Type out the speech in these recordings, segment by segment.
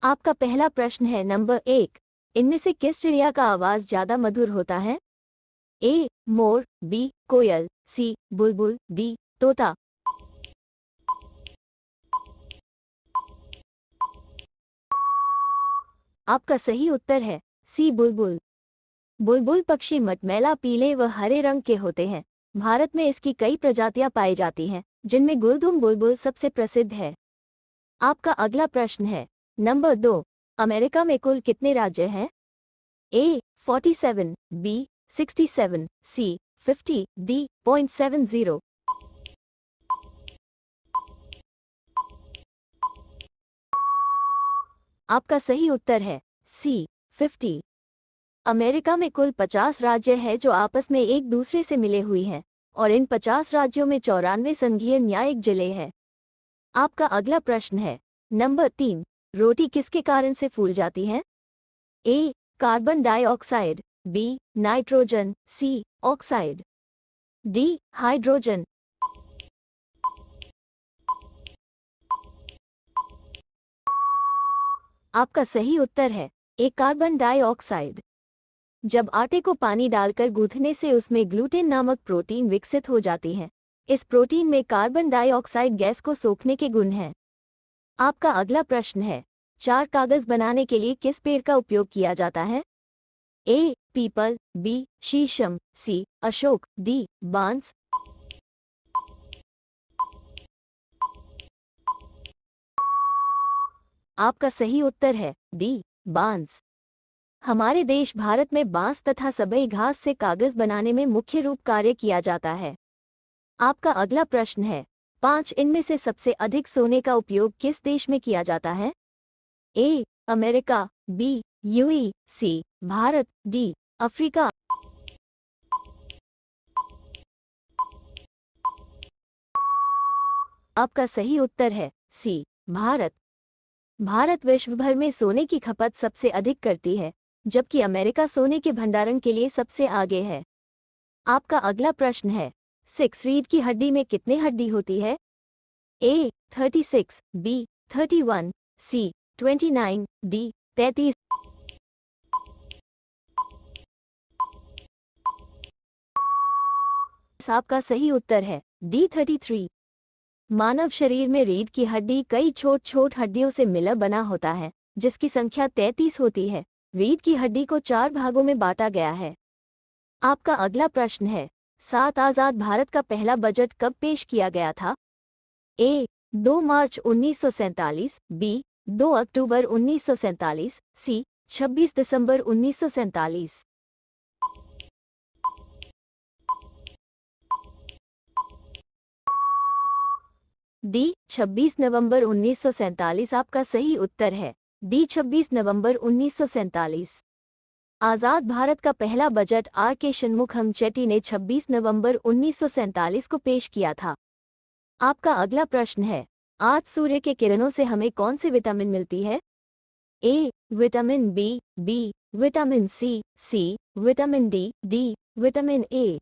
आपका पहला प्रश्न है नंबर 1। इनमें से किस चिड़िया का आवाज ज्यादा मधुर होता है? ए मोर, बी कोयल, सी बुलबुल, डी तोता। आपका सही उत्तर है सी बुलबुल। बुलबुल पक्षी मटमैला पीले व हरे रंग के होते हैं। भारत में इसकी कई प्रजातियां पाई जाती हैं, जिनमें गुलदुम बुलबुल सबसे प्रसिद्ध है। आपका अगला प्रश्न है नंबर 2। अमेरिका में कुल कितने राज्य हैं? ए 47, बी 67, सी 50, डी 0.70। आपका सही उत्तर है सी 50। अमेरिका में कुल 50 राज्य हैं जो आपस में एक दूसरे से मिले हुए हैं, और इन 50 राज्यों में 94 संघीय न्यायिक जिले हैं। आपका अगला प्रश्न है नंबर 3। रोटी किसके कारण से फूल जाती है? ए कार्बन डाइऑक्साइड, बी नाइट्रोजन, सी ऑक्साइड, डी हाइड्रोजन। आपका सही उत्तर है ए कार्बन डाइऑक्साइड। जब आटे को पानी डालकर गूंथने से उसमें ग्लूटेन नामक प्रोटीन विकसित हो जाती है। इस प्रोटीन में कार्बन डाइऑक्साइड गैस को सोखने के गुण हैं। आपका अगला प्रश्न है चार कागज बनाने के लिए किस पेड़ का उपयोग किया जाता है? ए पीपल, बी शीशम, सी अशोक, डी बांस। आपका सही उत्तर है डी बांस। हमारे देश भारत में बांस तथा सबई घास से कागज बनाने में मुख्य रूप कार्य किया जाता है। आपका अगला प्रश्न है 5 इनमें से सबसे अधिक सोने का उपयोग किस देश में किया जाता है? A America, B UAE, C Bharat, D Africa. आपका सही उत्तर है सी भारत। भारत विश्व भर में सोने की खपत सबसे अधिक करती है, जबकि अमेरिका सोने के भंडारण के लिए सबसे आगे है। आपका अगला प्रश्न है 6 रीढ़ की हड्डी में कितने हड्डी होती है? ए 36, बी 31, सी 29, डी 33। आपका सही उत्तर है डी 33। मानव शरीर में रीढ़ की हड्डी कई छोट छोट हड्डियों से मिला बना होता है, जिसकी संख्या 33 होती है। रीढ़ की हड्डी को 4 भागों में बांटा गया है। आपका अगला प्रश्न है 7 आजाद भारत का पहला बजट कब पेश किया गया था? ए 2 मार्च 1947, बी 2 अक्टूबर 1947, सी 26 दिसंबर 1947। डी 26 नवंबर 1947। आपका सही उत्तर है डी 26 नवंबर 1947। आजाद भारत का पहला बजट आर के शनमुखम चेट्टी ने 26 नवंबर 1947 को पेश किया था। आपका अगला प्रश्न है आज सूर्य के किरणों से हमें कौन सी विटामिन मिलती है? A vitamin B, B vitamin C, C vitamin D, D vitamin A.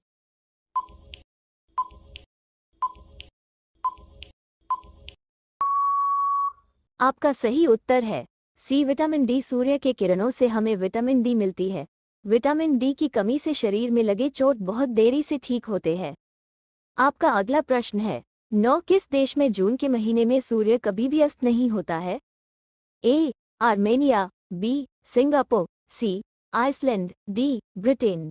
आपका सही उत्तर है सी विटामिन डी। सूर्य के किरणों से हमें विटामिन डी मिलती है। विटामिन डी की कमी से शरीर में लगे चोट बहुत देरी से ठीक होते हैं। आपका अगला प्रश्न है 9 किस देश में जून के महीने में सूर्य कभी भी अस्त नहीं होता है? ए आर्मेनिया, बी सिंगापुर, सी आइसलैंड, डी ब्रिटेन।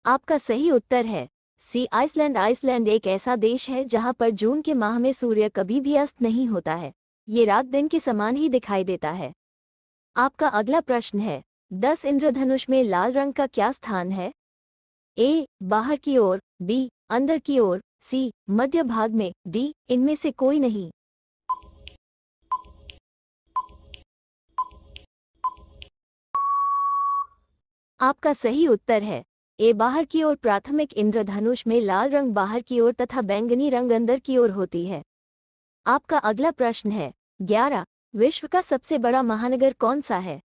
आपका सही उत्तर है सी आइसलैंड। आइसलैंड एक ऐसा देश है जहां पर जून के माह में सूर्य कभी भी अस्त नहीं होता है। ये रात दिन के समान ही दिखाई देता है। आपका अगला प्रश्न है 10 इंद्रधनुष में लाल रंग का क्या स्थान है? ए बाहर की ओर, बी अंदर की ओर, सी मध्य भाग में, डी इनमें से कोई नहीं। आपका सही उत्तर है ए बाहर की ओर। प्राथमिक इंद्रधनुष में लाल रंग बाहर की ओर तथा बैंगनी रंग अंदर की ओर होती है। आपका अगला प्रश्न है 11 विश्व का सबसे बड़ा महानगर कौन सा है?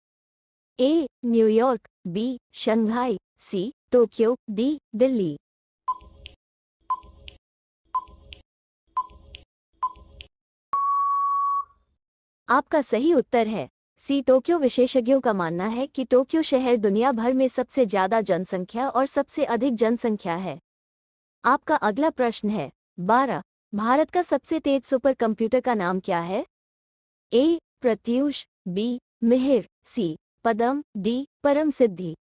A New York, B Shanghai, C Tokyo, D Delhi. आपका सही उत्तर है सी। टोक्यो। विशेषज्ञों का मानना है कि टोक्यो शहर दुनिया भर में सबसे ज्यादा जनसंख्या और सबसे अधिक जनसंख्या है। आपका अगला प्रश्न है 12। भारत का सबसे तेज सुपर कंप्यूटर का नाम क्या है? ए प्रत्यूष, बी मिहिर, सी पदम, डी परम सिद्धि।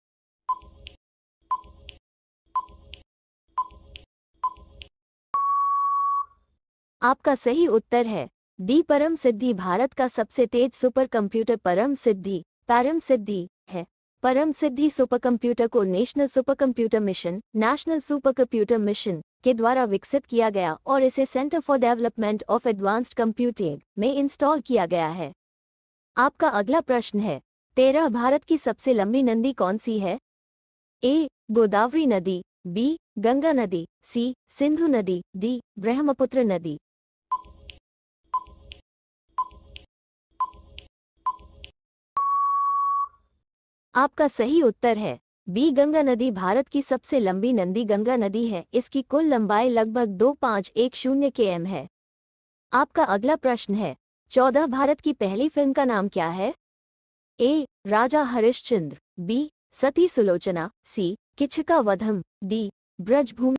आपका सही उत्तर है डी परम सिद्धि। भारत का सबसे तेज सुपर कंप्यूटर परम सिद्धि है। परम सिद्धि सुपर कंप्यूटर को नेशनल सुपर कंप्यूटर मिशन के द्वारा विकसित किया गया और इसे centre for development of advanced computing में इंस्टॉल किया गया है। आपका अगला प्रश्न है 13। भारत की सबसे लंबी नदी कौन सी है? ए गोदावरी नदी, बी गंगा नदी, सी सिंधु नदी, डी ब्रह्मपुत्र नदी। आपका सही उत्तर है बी गंगा नदी। भारत की सबसे लंबी नदी गंगा नदी है। इसकी कुल लंबाई लगभग 2510 km है। आपका अगला प्रश्न है 14। भारत की पहली फिल्म का नाम क्या है? ए राजा हरिश्चंद्र, बी सती सुलोचना, सी किचका वधम, डी ब्रजभूमि।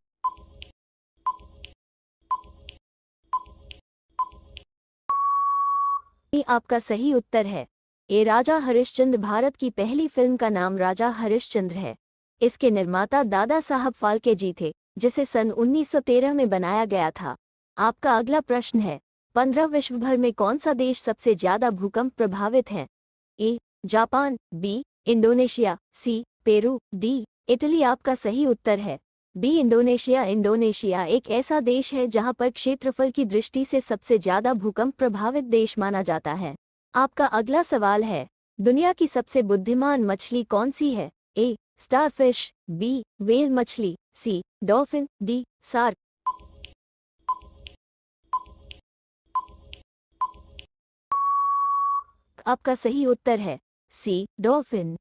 आपका सही उत्तर है ए राजा हरिश्चंद्र। भारत की पहली फिल्म का नाम राजा हरिश्चंद्र है। इसके निर्माता दादा साहब फाल्के जी थे, जिसे सन 1913 में बनाया गया था। आपका अगला प्रश्न है 15। विश्व भर में कौन सा देश सबसे ज्यादा भूकंप प्रभावित है? A Japan, B Indonesia, C Peru, D Italy. आपका सही उत्तर है बी इंडोनेशिया। इंडोनेशिया एक ऐसा देश है जहां पर क्षेत्रफल की दृष्टि से सबसे ज्यादा भूकंप प्रभावित देश माना जाता है। आपका अगला सवाल है दुनिया की सबसे बुद्धिमान मछली कौन सी है? ए स्टारफिश, बी व्हेल मछली, सी डॉल्फिन, डी शार्क। आपका सही उत्तर है सी डॉल्फिन।